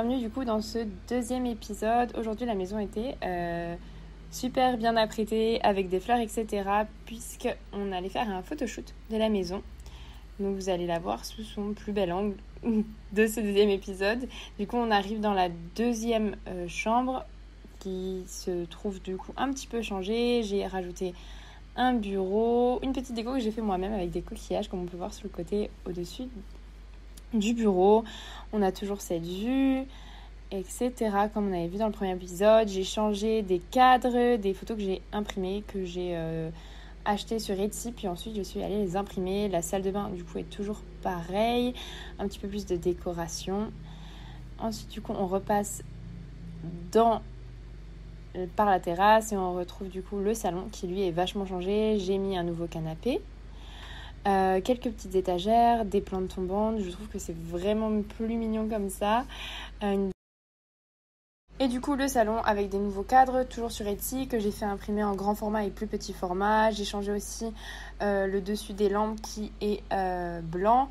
bienvenue du coup dans ce deuxième épisode. Aujourd'hui la maison était super bien apprêtée avec des fleurs etc. puisqu'on allait faire un photoshoot de la maison. Donc vous allez la voir sous son plus bel angle de ce deuxième épisode. Du coup on arrive dans la deuxième chambre qui se trouve du coup un petit peu changée. J'ai rajouté un bureau, une petite déco que j'ai fait moi-même avec des coquillages comme on peut voir sur le côté au-dessus du bureau. On a toujours cette vue, etc. comme on avait vu dans le premier épisode. J'ai changé des cadres, des photos que j'ai imprimées, que j'ai achetées sur Etsy, puis ensuite je suis allée les imprimer. La salle de bain du coup est toujours pareil, un petit peu plus de décoration. Ensuite du coup on repasse par la terrasse et on retrouve du coup le salon qui lui est vachement changé. J'ai mis un nouveau canapé, quelques petites étagères, des plantes tombantes. Je trouve que c'est vraiment plus mignon comme ça. Et du coup le salon avec des nouveaux cadres, toujours sur Etsy, que j'ai fait imprimer en grand format et plus petit format. J'ai changé aussi le dessus des lampes qui est blanc.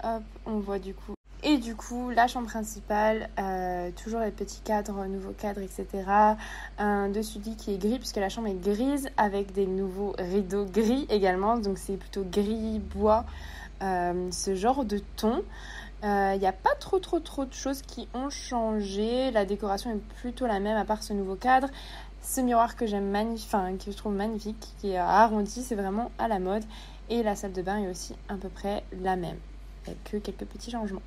Hop, on voit du coup. Et du coup, la chambre principale, toujours les petits cadres, nouveaux cadres, etc. Un dessus-lit qui est gris, puisque la chambre est grise, avec des nouveaux rideaux gris également. Donc c'est plutôt gris, bois, ce genre de ton. Il n'y a pas trop de choses qui ont changé. La décoration est plutôt la même, à part ce nouveau cadre. Ce miroir que j'aime que je trouve magnifique, qui est arrondi, c'est vraiment à la mode. Et la salle de bain est aussi à peu près la même, avec que quelques petits changements.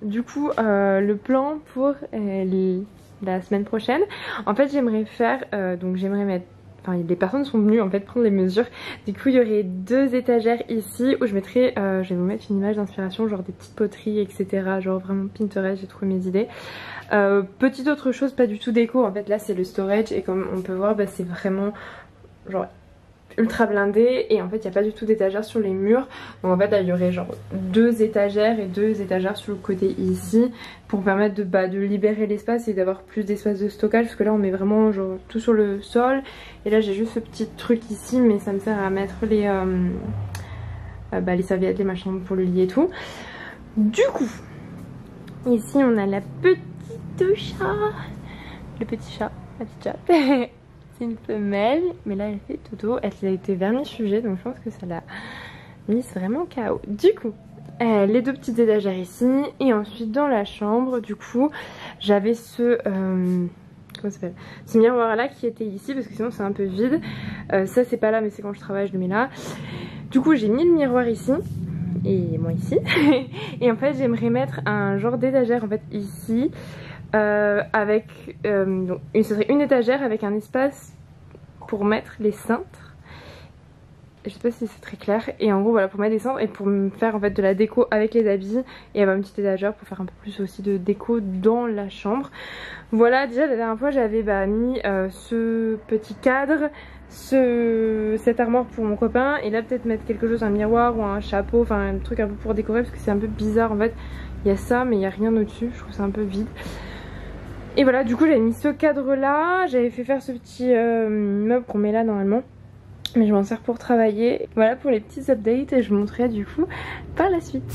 Du coup, le plan pour la semaine prochaine, en fait j'aimerais faire, les personnes sont venues en fait prendre les mesures. Du coup il y aurait 2 étagères ici où je mettrais, je vais vous mettre une image d'inspiration, genre des petites poteries etc. Genre vraiment Pinterest, j'ai trouvé mes idées. Petite autre chose, pas du tout déco, en fait là c'est le storage et comme on peut voir c'est vraiment genre ultra blindé et en fait il n'y a pas du tout d'étagères sur les murs. Donc en fait là il y aurait genre 2 étagères et 2 étagères sur le côté ici pour permettre de libérer l'espace et d'avoir plus d'espace de stockage, parce que là on met vraiment genre tout sur le sol et là j'ai juste ce petit truc ici mais ça me sert à mettre les serviettes, les machins pour le lit et tout. Du coup ici on a la petite chat, le petit chat, la petite chatte. C'est une femelle, mais là elle fait toto. Elle a été vermicugée, donc je pense que ça l'a mise vraiment KO. Du coup, les 2 petites étagères ici. Et ensuite dans la chambre, du coup, j'avais ce... comment ça s'appelle, ce miroir là qui était ici, parce que sinon c'est un peu vide. Ça c'est pas là, mais c'est quand je travaille, je le mets là. Du coup j'ai mis le miroir ici. Et moi ici. Et en fait j'aimerais mettre un genre d'étagère en fait ici. Avec donc ce serait une étagère avec un espace pour mettre les cintres. Je sais pas si c'est très clair. Et en gros voilà, pour mettre des cintres et pour me faire en fait de la déco avec les habits. Et avoir une petite étagère pour faire un peu plus aussi de déco dans la chambre. Voilà, déjà la dernière fois j'avais mis ce petit cadre, cette armoire pour mon copain. Et là peut-être mettre quelque chose, un miroir ou un chapeau, enfin un truc un peu pour décorer, parce que c'est un peu bizarre en fait. Il y a ça mais il n'y a rien au-dessus, je trouve ça un peu vide. Et voilà, du coup j'avais mis ce cadre là, j'avais fait faire ce petit meuble qu'on met là normalement, mais je m'en sers pour travailler. Voilà pour les petits updates et je vous montrerai du coup par la suite.